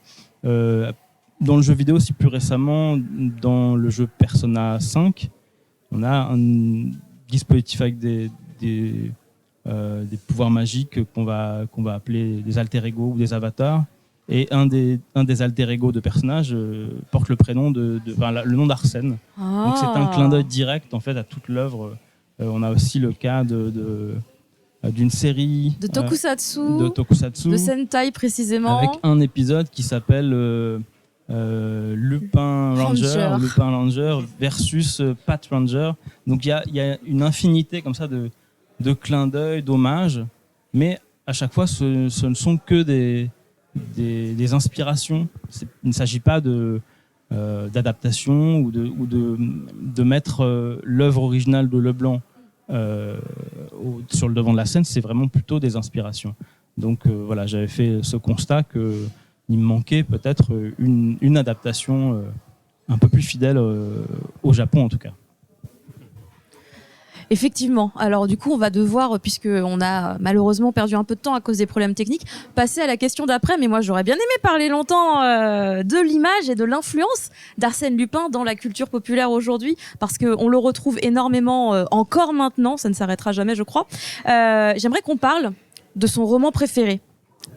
Dans le jeu vidéo aussi plus récemment, dans le jeu Persona 5, on a un dispositif avec des pouvoirs magiques qu'on va appeler des alter ego ou des avatars. Et un des alter ego de personnages porte le prénom le nom d'Arsène. Donc c'est un clin d'œil direct en fait à toute l'œuvre. On a aussi le cas d'une série de tokusatsu, de Sentai précisément, avec un épisode qui s'appelle Lupin Ranger versus Pat Ranger. Donc il y a une infinité comme ça de clins d'œil, d'hommages, mais à chaque fois ce ne sont que des inspirations. Il ne s'agit pas d'adaptation ou de mettre l'œuvre originale de Leblanc sur le devant de la scène. C'est vraiment plutôt des inspirations. Donc voilà, j'avais fait ce constat qu'il me manquait peut-être une adaptation un peu plus fidèle au Japon en tout cas. Effectivement. Alors du coup, on va devoir, puisqu'on a malheureusement perdu un peu de temps à cause des problèmes techniques, passer à la question d'après. Mais moi, j'aurais bien aimé parler longtemps de l'image et de l'influence d'Arsène Lupin dans la culture populaire aujourd'hui, parce qu'on le retrouve énormément encore maintenant. Ça ne s'arrêtera jamais, je crois. J'aimerais qu'on parle de son roman préféré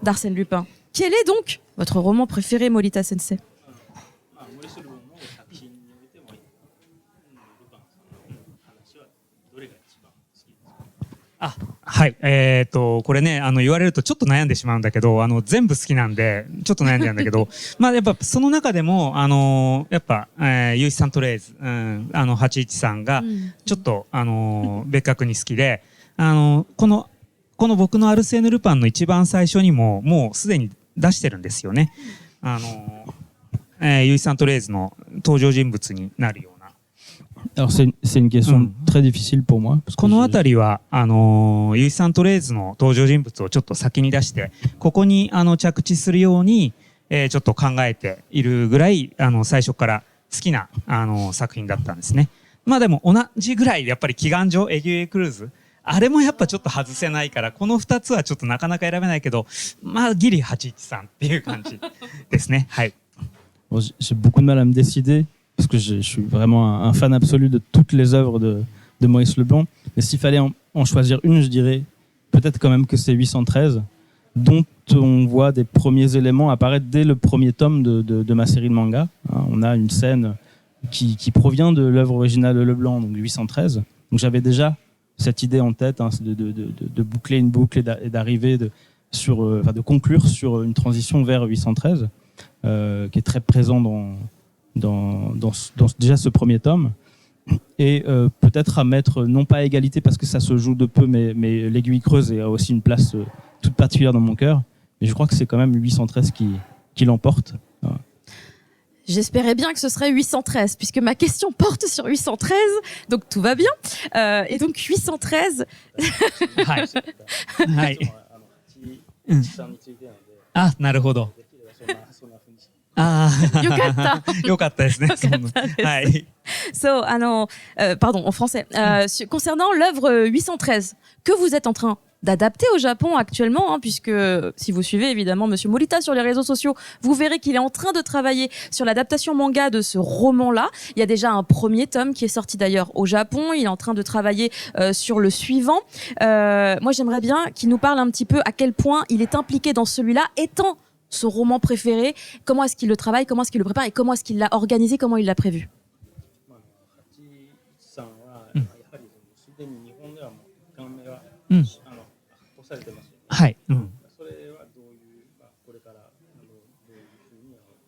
d'Arsène Lupin. Quel est donc votre roman préféré, Morita Sensei? はい。これね、言われるとちょっと悩んでしまうんだけど、全部好きなんで、ちょっと悩んでるんだけど、まあやっぱその中でも、やっぱ、ユイサントレイズ、81さんが、ちょっと、別格に好きで、この僕のアルセーヌ・ルパンの一番最初にも、もうすでに出してるんですよね。ユイサントレイズの登場人物になるような。Alors c'est une question très difficile pour moi. この辺りはユイサントレイズの登場人物をちょっと先に出してここに着地するようにちょっと考えているぐらい最初から好きな作品だったんですね。まあでも同じぐらいやっぱり祈願場エギュエクルーズあれもやっぱちょっと外せないからこの2つはちょっとなかなか選べないけどまあギリ813っていう感じですね。はい。J'ai beaucoup de mal à me décider. Parce que je suis vraiment un fan absolu de toutes les œuvres de Maurice Leblanc. Mais s'il fallait en choisir une, je dirais peut-être quand même que c'est 813. dont on voit des premiers éléments apparaître dès le premier tome de ma série de manga. On a une scène qui provient de l'œuvre originale de Leblanc, donc 813. Donc j'avais déjà cette idée en tête de boucler une boucle et d'arriver de conclure sur une transition vers 813, qui est très présent dans déjà ce premier tome. Et peut-être à mettre, non pas à égalité parce que ça se joue de peu, mais l'Aiguille creuse a aussi une place toute particulière dans mon cœur. Mais je crois que c'est quand même 813 qui l'emporte. Voilà. J'espérais bien que ce serait 813, puisque ma question porte sur 813, donc tout va bien. Et donc 813... はい。はい。うん。あ、なるほど。ああ。よかった。よかったですね。はい。So, pardon, en français. Concernant l'œuvre 813, que vous êtes en train d'adapter au Japon actuellement, hein, puisque si vous suivez évidemment Monsieur Morita sur les réseaux sociaux, vous verrez qu'il est en train de travailler sur l'adaptation manga de ce roman-là. Il y a déjà un premier tome qui est sorti d'ailleurs au Japon. Il est en train de travailler sur le suivant. Moi, j'aimerais bien qu'il nous parle un petit peu à quel point il est impliqué dans celui-là, étant son roman préféré. Comment est-ce qu'il le travaille, comment est-ce qu'il le prépare et comment est-ce qu'il l'a organisé, comment il l'a prévu. されてます。はい。うん。それはどういう、これからどういうふ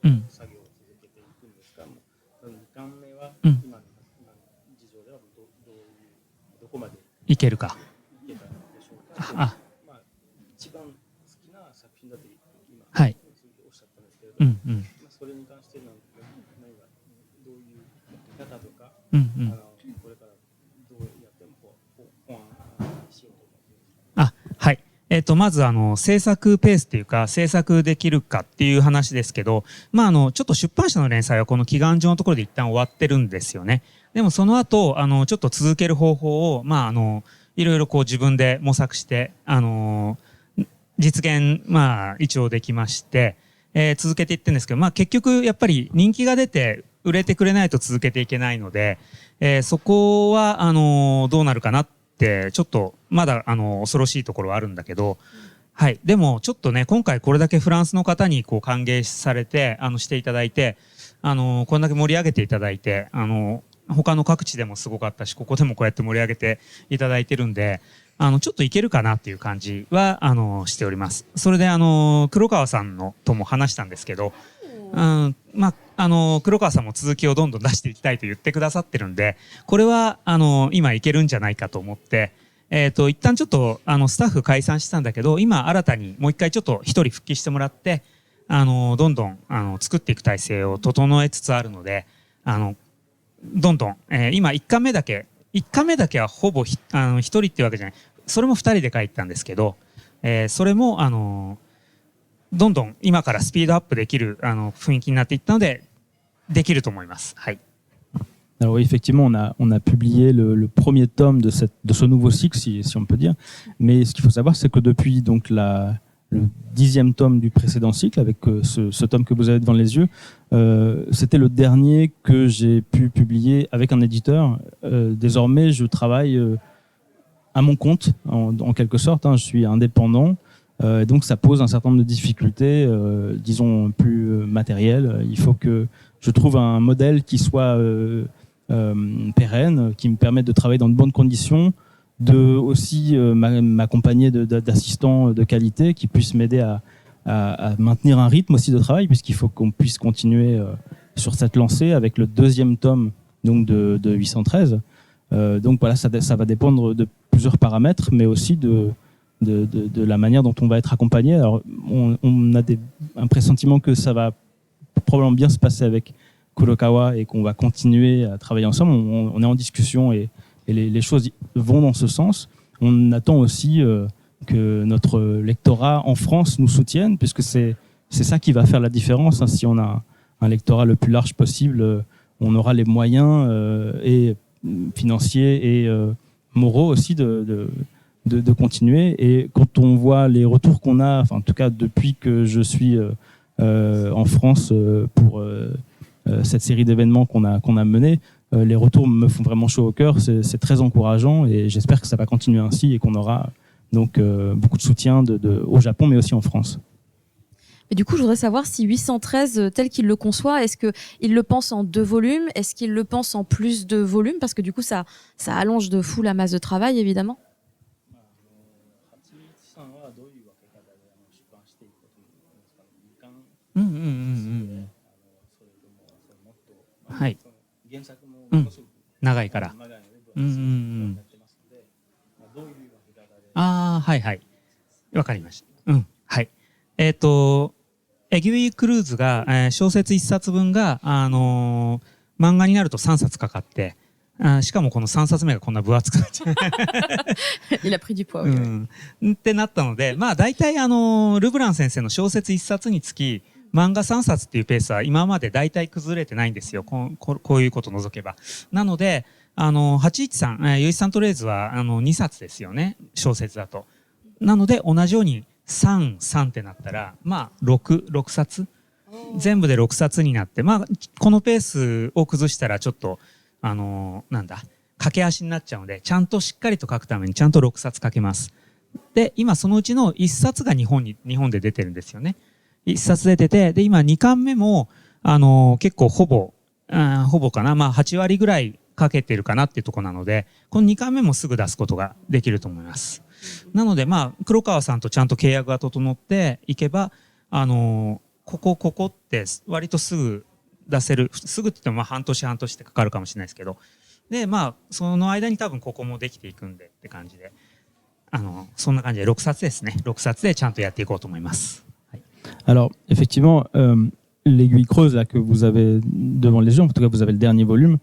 うに作業を続けていくんですか。2巻目は今の事情ではどこまでいけるか。いけたでしょうか。一番好きな作品だと今おっしゃったんですけれども、それに関して何がどういう見方とか、これからどうやっても本案しようと思っています。はい。まず制作ペースっていうか制作できるかっていう話ですけど、ちょっと出版社の連載はこの祈願状のところで一旦終わってるんですよね。でもその後ちょっと続ける方法をいろいろこう自分で模索して実現一応できまして、続けていってるんですけど、結局やっぱり人気が出て売れてくれないと続けていけないので、そこはどうなるかなってちょっとまだ恐ろしいところはあるんだけど、はい。でもちょっとね、今回これだけフランスの方にこう歓迎されてしていただいて、これだけ盛り上げていただいて、他の各地でもすごかったし、ここでもこうやって盛り上げていただいてるんで、ちょっといけるかなっていう感じはしております。それで黒川さんのとも話したんですけど、黒川さんも続きをどんどん出していきたいと言ってくださってるんで、これは今いけるんじゃないかと思って、一旦ちょっとスタッフ解散してたんだけど、今新たにもう一回ちょっと一人復帰してもらって、どんどん作っていく体制を整えつつあるので、どんどん、今1巻目だけはほぼ一人っていうわけじゃない、それも2人で書いたんですけど、それもどんどん今からスピードアップできる雰囲気になっていったのでできると思います。はい。Alors oui, effectivement, on a publié le premier tome de ce nouveau cycle, si on peut dire. Mais ce qu'il faut savoir, c'est que depuis donc le 10e tome du précédent cycle, avec ce tome que vous avez devant les yeux, c'était le dernier que j'ai pu publier avec un éditeur. Désormais, je travaille à mon compte, en quelque sorte. Je suis indépendant. Donc ça pose un certain nombre de difficultés, disons plus matérielles. Il faut que je trouve un modèle qui soit pérenne, qui me permette de travailler dans de bonnes conditions, de aussi m'accompagner d'assistants de qualité qui puissent m'aider à maintenir un rythme aussi de travail, puisqu'il faut qu'on puisse continuer sur cette lancée avec le 2e tome donc de 813. Donc voilà, ça va dépendre de plusieurs paramètres, mais aussi de la manière dont on va être accompagné. Alors, on a un pressentiment que ça va probablement bien se passer avec Kurokawa et qu'on va continuer à travailler ensemble. On est en discussion et les choses vont dans ce sens. On attend aussi que notre lectorat en France nous soutienne, puisque c'est ça qui va faire la différence. Si on a un lectorat le plus large possible, on aura les moyens et financiers et moraux aussi de continuer. Et quand on voit les retours qu'on a, en tout cas depuis que je suis en France pour cette série d'événements qu'on a menés, les retours me font vraiment chaud au cœur. C'est très encourageant et j'espère que ça va continuer ainsi et qu'on aura Donc beaucoup de soutien au Japon, mais aussi en France. Et du coup, je voudrais savoir si 813, tel qu'il le conçoit, est-ce qu'il le pense en 2 volumes? Est-ce qu'il le pense en plus de volumes? Parce que du coup, ça allonge de fou la masse de travail, évidemment.エギウィ・クルーズが、小説1冊分が、漫画になると3冊かかって、しかもこの3冊目がこんな分厚くなっちゃう。Il a pris du poids. ってなったので、まあ大体ルブラン先生の小説1冊につき、漫画3冊っていうペースは今まで大体崩れてないんですよ。こういうことを除けば。なので、813、ユイサントレーズは2冊ですよね。小説だと。なので同じように3ってなったら、まあ6冊全部で6冊になって、まあこのペースを崩したらちょっと駆け足になっちゃうので、ちゃんとしっかりと書くためにちゃんと6冊書けます。で、今そのうちの1冊が日本で出てるんですよね。1冊出てて、で今2巻目も結構ほぼかな、まあ8割ぐらい書けてるかなっていうところなので、この2巻目もすぐ出すことができると思います。なのでまあ黒川さんとちゃんと契約が整っていけば、ここって割とすぐ出せる。すぐって言ってもまあ半年ってかかるかもしれないですけど、でまあその間に多分ここもできていくんでって感じで、そんな感じで6冊ですね。6冊でちゃんとやっていこうと思います。Alors, effectivement, l'Aiguille creuse là, que vous avez devant les yeux, en tout cas vous avez le dernier volume,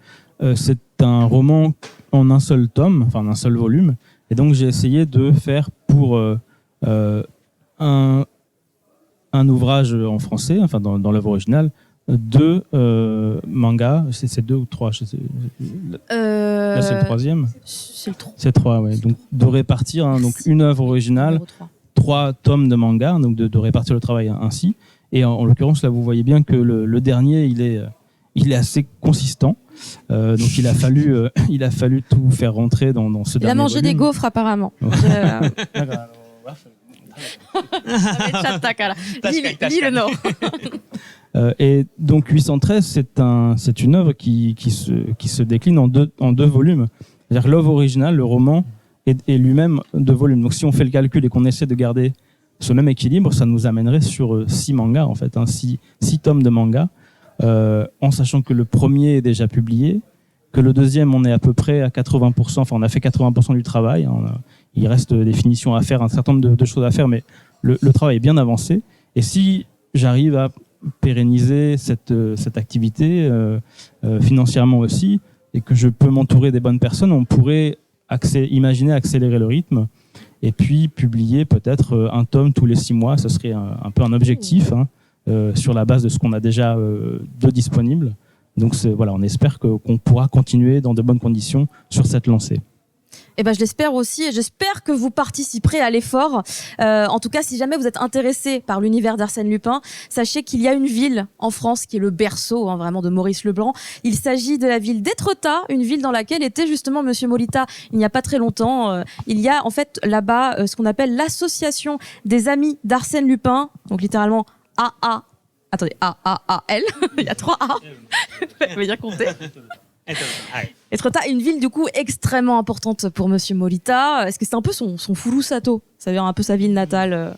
c'est un roman en un seul tome, enfin en un seul volume. Et donc j'ai essayé de faire pour un ouvrage en français, enfin dans l'œuvre originale, 2 mangas, c'est 2 ou 3, je sais, là c'est le 3e. C'est le 3. C'est 3, ouais. Donc de répartir donc une œuvre originale, 3 tomes de manga, donc de répartir le travail ainsi. Et en l'occurrence, là, vous voyez bien que le dernier, il est assez consistant. Donc il a fallu tout faire rentrer dans ce dernier volume. Il a mangé des gaufres apparemment. Et donc 813, c'est une œuvre qui se décline en deux volumes. C'est-à-dire que l'œuvre originale, le roman, est lui-même 2 volumes. Donc si on fait le calcul et qu'on essaie de garder ce même équilibre, ça nous amènerait sur 6 mangas en fait, 6 tomes de manga, en sachant que le premier est déjà publié, que le deuxième on est à peu près à 80%, enfin on a fait 80% du travail, il reste des finitions à faire, un certain nombre de choses à faire, mais le travail est bien avancé. Et si j'arrive à pérenniser cette activité financièrement aussi, et que je peux m'entourer des bonnes personnes, on pourrait imaginer accélérer le rythme et puis publier peut-être un tome tous les 6 mois. Ce serait un peu un objectif sur la base de ce qu'on a déjà de disponible. Donc voilà, on espère qu'on pourra continuer dans de bonnes conditions sur cette lancée. Eh ben, je l'espère aussi, et j'espère que vous participerez à l'effort. En tout cas, si jamais vous êtes intéressé par l'univers d'Arsène Lupin, sachez qu'il y a une ville en France qui est le berceau vraiment de Maurice Leblanc. Il s'agit de la ville d'Étretat, une ville dans laquelle était justement Monsieur Molita il n'y a pas très longtemps. Il y a en fait là-bas ce qu'on appelle l'association des amis d'Arsène Lupin, donc littéralement AA. Attendez, A-A-A-L, il y a 3 A, je vais dire compter. Étretat est une ville du coup extrêmement importante pour Monsieur Molita. Est-ce que c'est un peu son furusato, ça veut dire un peu sa ville natale?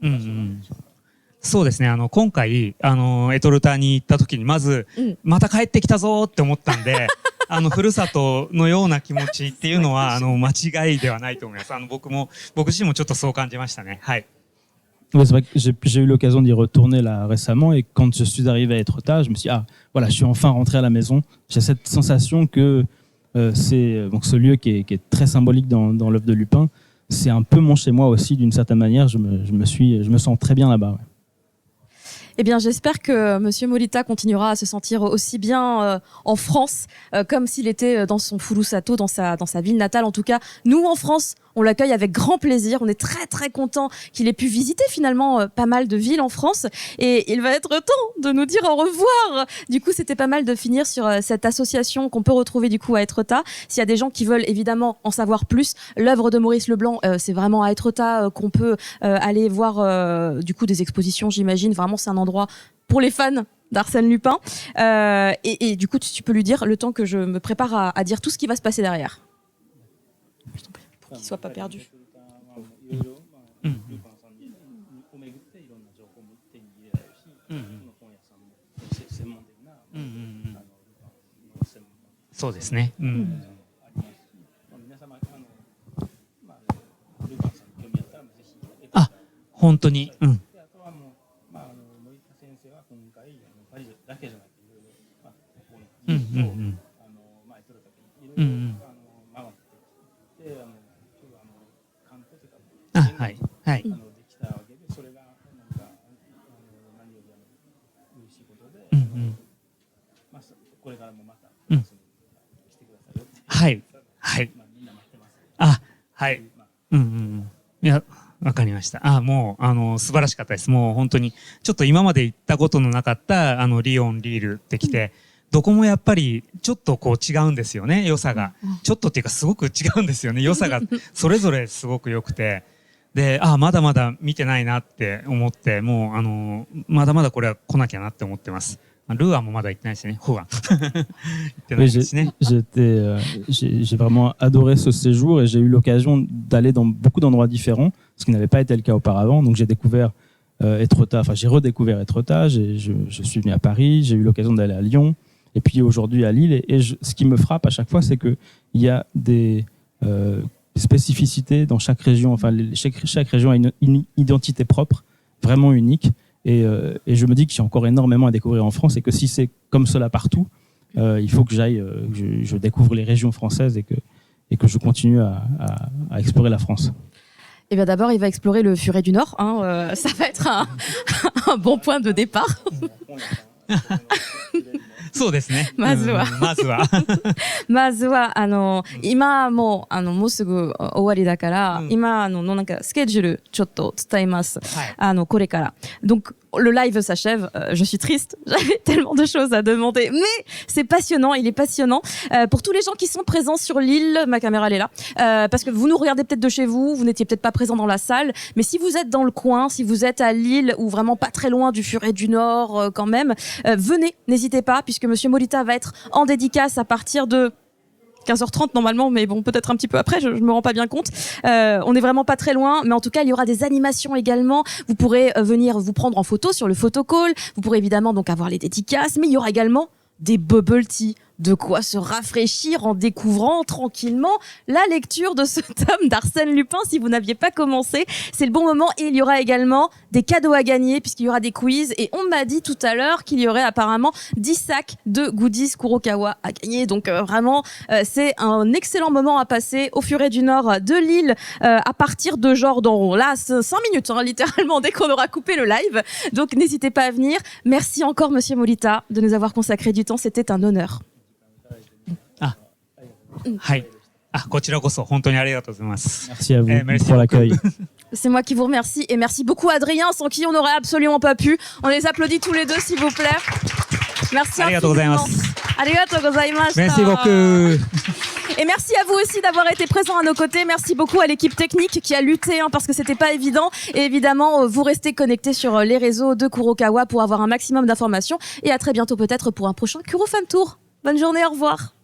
Mm-hmm. そうですね、今回エトルタに行った時にまず、また帰ってきたぞって思ったんでふるさとのような気持ちっていうのは間違いではないと思います。僕自身もちょっとそう感じましたね。はい。Ouais, c'est vrai que j'ai eu l'occasion d'y retourner là récemment, et quand je suis arrivé à Étretat, je me suis dit, voilà, je suis enfin rentré à la maison. J'ai cette sensation que c'est donc ce lieu qui est très symbolique dans l'œuvre de Lupin, c'est un peu mon chez moi aussi d'une certaine manière. Je me sens très bien là-bas. Ouais. Eh bien, j'espère que Monsieur Molita continuera à se sentir aussi bien en France, comme s'il était dans son furusato, dans sa ville natale. En tout cas, nous, en France, On l'accueille avec grand plaisir. On est très très content qu'il ait pu visiter finalement pas mal de villes en France. Et il va être temps de nous dire au revoir. Du coup, c'était pas mal de finir sur cette association qu'on peut retrouver du coup à Etretat. S'il y a des gens qui veulent évidemment en savoir plus, l'œuvre de Maurice Leblanc, c'est vraiment à Etretat qu'on peut aller voir du coup des expositions, j'imagine. Vraiment, c'est un endroit pour les fans d'Arsène Lupin. Et du coup, tu peux lui dire le temps que je me prépare à dire tout ce qui va se passer derrière. Je t'en prie, pour qu'il ne soit pas perdu. Ah, 本当に。はいはい。はいはい。あ、はい。いや、わかりました。あ、もう素晴らしかったです。もう本当にちょっと今まで行ったことのなかったリヨンリールってきて。どこもやっぱりちょっとこう違うんですよね、良さが。ちょっとっていうかすごく違うんですよね、良さがそれぞれすごく良くて。で、まだまだ見てないなって思って、もうまだまだこれは来なきゃなって思ってます。ルーアもまだ行ってないですね、ホーアン。行ってないですね。J'ai vraiment adoré ce séjour et j'ai eu l'occasion d'aller dans beaucoup d'endroits différents, ce qui n'avait pas été le cas auparavant. Donc j'ai découvert Etretat, enfin j'ai redécouvert Etretat, je suis venu à Paris, j'ai eu l'occasion d'aller à Lyon. Et puis aujourd'hui à Lille, ce qui me frappe à chaque fois, c'est qu'il y a des spécificités dans chaque région. Enfin, chaque région a une identité propre, vraiment unique. Et je me dis qu'il y a encore énormément à découvrir en France et que si c'est comme cela partout, il faut que je découvre les régions françaises et que je continue à explorer la France. Eh bien d'abord, il va explorer le Furet du Nord. Ça va être un bon point de départ. そうですね。まずは。まずは、今もうすぐ終わりだから、今なんかスケジュールちょっと伝えます。これから。Donc, le live s'achève. Je suis triste. J'avais tellement de choses à demander. Mais c'est passionnant. Il est passionnant. Pour tous les gens qui sont présents sur l'île, ma caméra elle est là. Parce que vous nous regardez peut-être de chez vous. Vous n'étiez peut-être pas présent dans la salle. Mais si vous êtes dans le coin, si vous êtes à Lille ou vraiment pas très loin du Furet du Nord quand même, venez. N'hésitez pas puisque Monsieur Molita va être en dédicace à partir de 15h30 normalement, mais bon, peut-être un petit peu après, je me rends pas bien compte. On est vraiment pas très loin, mais en tout cas, il y aura des animations également. Vous pourrez venir vous prendre en photo sur le photocall. Vous pourrez évidemment donc avoir les dédicaces, mais il y aura également des bubble tea. De quoi se rafraîchir en découvrant tranquillement la lecture de ce tome d'Arsène Lupin si vous n'aviez pas commencé. C'est le bon moment et il y aura également des cadeaux à gagner puisqu'il y aura des quiz et on m'a dit tout à l'heure qu'il y aurait apparemment 10 sacs de goodies Kurokawa à gagner. Donc vraiment, c'est un excellent moment à passer au Furet du Nord de Lille à partir de genre dans là 5 minutes littéralement dès qu'on aura coupé le live. Donc n'hésitez pas à venir. Merci encore Monsieur Molita de nous avoir consacré du temps. C'était un honneur. はい。こちらこそ本当にありがとうございます。Merci à vous pour l'accueil. C'est moi qui vous remercie et merci beaucoup Adrien sans qui on n'aurait absolument pas pu. On les applaudit tous les deux s'il vous plaît. Merci infiniment. Arigatou gozaimasu. Merci beaucoup. Et merci à vous aussi d'avoir été présents à nos côtés. Merci beaucoup à l'équipe technique qui a lutté parce que c'était pas évident. Et évidemment, vous restez connectés sur les réseaux de Kurokawa pour avoir un maximum d'informations. Et à très bientôt peut-être pour un prochain Kuro Fan Tour. Bonne journée, au revoir.